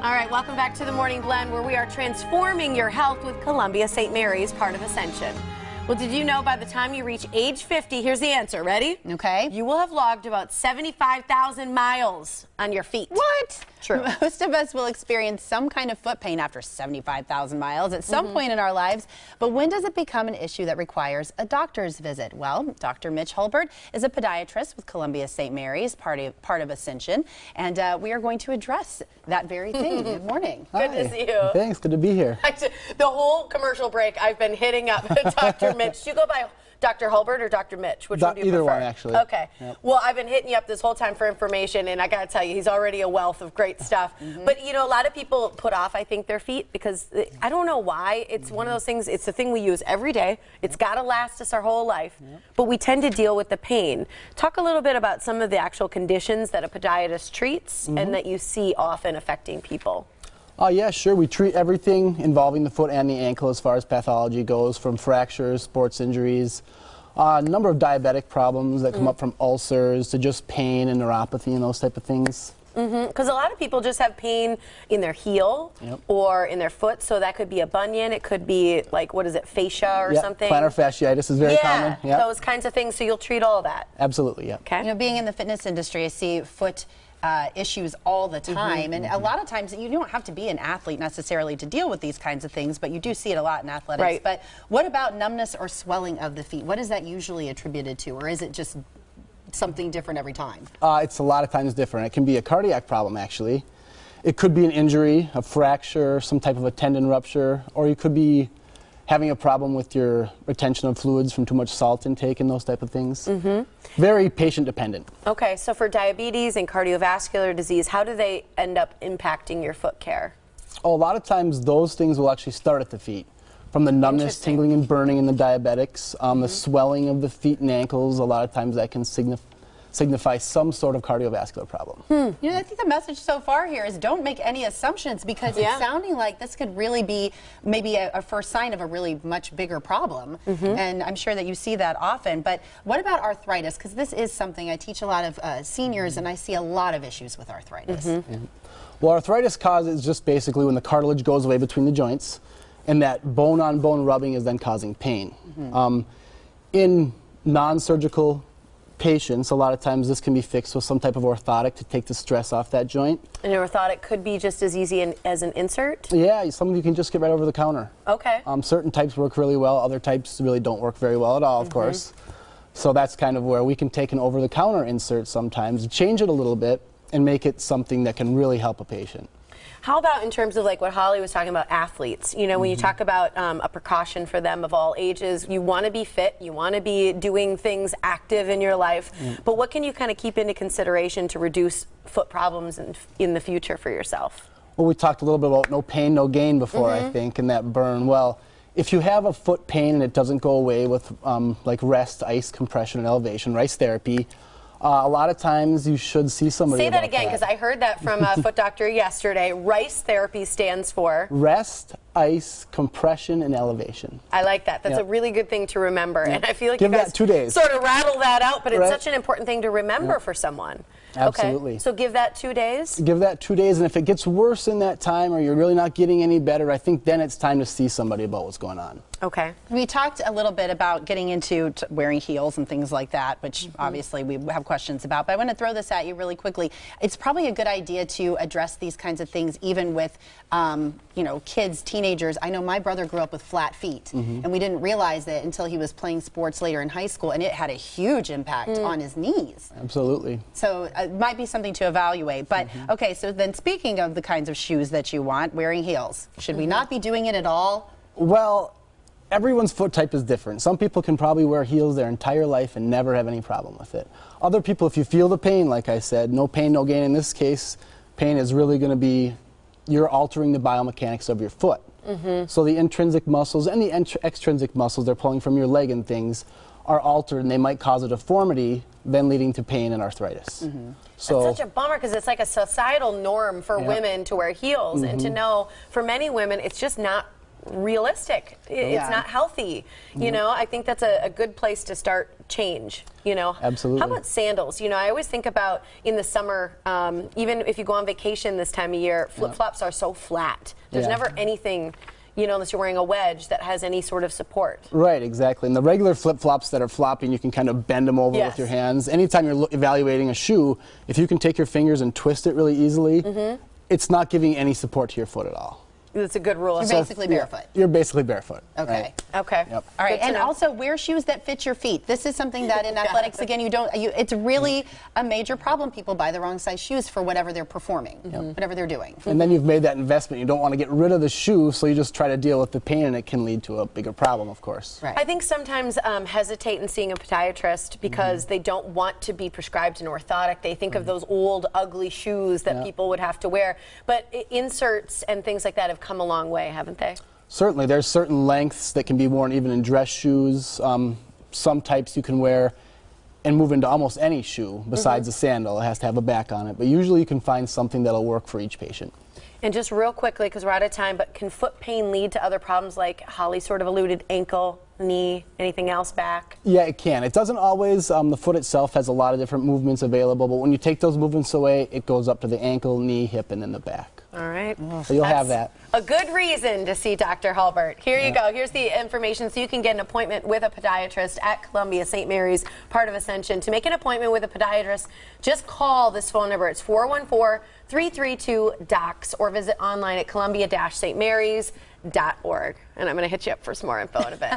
All right, welcome back to the Morning Blend, where we are transforming your health with Columbia St. Mary's, part of Ascension. Well, did you know by the time you reach age 50, here's the answer, ready? Okay. You will have logged about 75,000 miles on your feet. What? True. Most of us will experience some kind of foot pain after 75,000 miles at some point in our lives. But when does it become an issue that requires a doctor's visit? Well, Dr. Mitch Huber is a podiatrist with Columbia St. Mary's, part of Ascension, and we are going to address that very thing. Good morning. Good to see you. Thanks. Good to be here. The whole commercial break, I've been hitting up Dr. Mitch. Do you go by Dr. Hulbert or Dr. Mitch? Which one do you prefer? Either one, actually. Okay. Yep. Well, I've been hitting you up this whole time for information, and I got to tell you, he's already a wealth of great stuff. But, you know, a lot of people put off, I think, their feet because I don't know why. It's one of those things, it's the thing we use every day. It's got to last us our whole life. But we tend to deal with the pain. Talk a little bit about some of the actual conditions that a podiatrist treats and that you see often affecting people. Yeah, sure. We treat everything involving the foot and the ankle as far as pathology goes, from fractures, sports injuries, a number of diabetic problems that come up from ulcers to just pain and neuropathy and those type of things. Because a lot of people just have pain in their heel or in their foot, so that could be a bunion. It could be, like, what is it, fascia or something? Plantar fasciitis is very common. Yeah, those kinds of things. So you'll treat all of that. Absolutely, yeah. Okay. You know, being in the fitness industry, I see foot issues all the time, and a lot of times you don't have to be an athlete necessarily to deal with these kinds of things, but you do see it a lot in athletics. Right. But what about numbness or swelling of the feet? What is that usually attributed to, or is it just something different every time? It's a lot of times different. It can be a cardiac problem, actually. It could be an injury, a fracture, some type of a tendon rupture, or you could be having a problem with your retention of fluids from too much salt intake and those type of things. Very patient dependent. Okay, so for diabetes and cardiovascular disease, how do they end up impacting your foot care? Oh, a lot of times those things will actually start at the feet. From the numbness, tingling, and burning in the diabetics, the swelling of the feet and ankles, a lot of times that can signify some sort of cardiovascular problem. You know, I think the message so far here is don't make any assumptions, because it's sounding like this could really be maybe a first sign of a really much bigger problem. And I'm sure that you see that often. But what about arthritis? Because this is something I teach a lot of seniors, and I see a lot of issues with arthritis. Well, arthritis causes just basically when the cartilage goes away between the joints, and that bone-on-bone rubbing is then causing pain. In non-surgical patients, a lot of times this can be fixed with some type of orthotic to take the stress off that joint. An orthotic could be just as easy as an insert? Yeah, some of you can just get right over the counter. Okay. Certain types work really well, other types really don't work very well at all, of course. So that's kind of where we can take an over-the-counter insert sometimes, change it a little bit, and make it something that can really help a patient. How about in terms of like what Holly was talking about, athletes? You know, when you talk about a precaution for them of all ages, you want to be fit, you want to be doing things active in your life, but what can you kind of keep into consideration to reduce foot problems in the future for yourself? Well, we talked a little bit about no pain, no gain before, I think, and that burn. Well, if you have a foot pain and it doesn't go away with like rest, ice, compression, and elevation, or ice therapy, a lot of times you should see somebody. Say that again, because I heard that from a foot doctor yesterday. RICE therapy stands for? Rest, ice, compression, and elevation. I like that. That's a really good thing to remember. And I feel like Give you guys that 2 days. sort of rattle that out, but it's such an important thing to remember for someone. Absolutely. Okay. So give that 2 days? Give that 2 days, and if it gets worse in that time or you're really not getting any better, I think then it's time to see somebody about what's going on. Okay. We talked a little bit about getting into wearing heels and things like that, which obviously we have questions about, but I want to throw this at you really quickly. It's probably a good idea to address these kinds of things even with you know, kids, teenagers. I know my brother grew up with flat feet, and we didn't realize it until he was playing sports later in high school, and it had a huge impact on his knees. Absolutely. So it might be something to evaluate. But okay, so then speaking of the kinds of shoes that you want, wearing heels, should we not be doing it at all? Well, everyone's foot type is different. Some people can probably wear heels their entire life and never have any problem with it. Other people, if you feel the pain, like I said, no pain, no gain. In this case, pain is really going to be, you're altering the biomechanics of your foot. So the intrinsic muscles and the extrinsic muscles they're pulling from your leg and things are altered, and they might cause a deformity, then leading to pain and arthritis. So that's such a bummer, because it's like a societal norm for women to wear heels, and to know for many women it's just not realistic. It's not healthy. You know, I think that's a good place to start change. You know, Absolutely. How about sandals? You know, I always think about in the summer, even if you go on vacation this time of year, flip-flops are so flat. There's never anything, you know, unless you're wearing a wedge that has any sort of support. Right, exactly. And the regular flip-flops that are flopping, you can kind of bend them over with your hands. Anytime you're evaluating a shoe, if you can take your fingers and twist it really easily, it's not giving any support to your foot at all. That's a good rule. You're basically barefoot. You're basically barefoot. Okay. Right? Okay. Yep. All right, and also wear shoes that fit your feet. This is something that in athletics, again, it's really a major problem. People buy the wrong size shoes for whatever they're performing, whatever they're doing. And then you've made that investment. You don't want to get rid of the shoe, so you just try to deal with the pain, and it can lead to a bigger problem, of course. Right. I think sometimes hesitate in seeing a podiatrist because they don't want to be prescribed an orthotic. They think of those old, ugly shoes that people would have to wear. But inserts and things like that have come a long way, haven't they? Certainly. There's certain lengths that can be worn even in dress shoes. Some types you can wear and move into almost any shoe besides a sandal. It has to have a back on it. But usually you can find something that'll work for each patient. And just real quickly, because we're out of time, but can foot pain lead to other problems like Holly sort of alluded, ankle, knee, anything else, back? Yeah, it can. It doesn't always. The foot itself has a lot of different movements available, but when you take those movements away, it goes up to the ankle, knee, hip, and then the back. All right. So you'll have that. A good reason to see Dr. Hulbert. Here you go. Here's the information so you can get an appointment with a podiatrist at Columbia St. Mary's, part of Ascension. To make an appointment with a podiatrist, just call this phone number. It's 414-332-DOCS or visit online at columbia-stmarys.org. And I'm going to hit you up for some more info in a bit.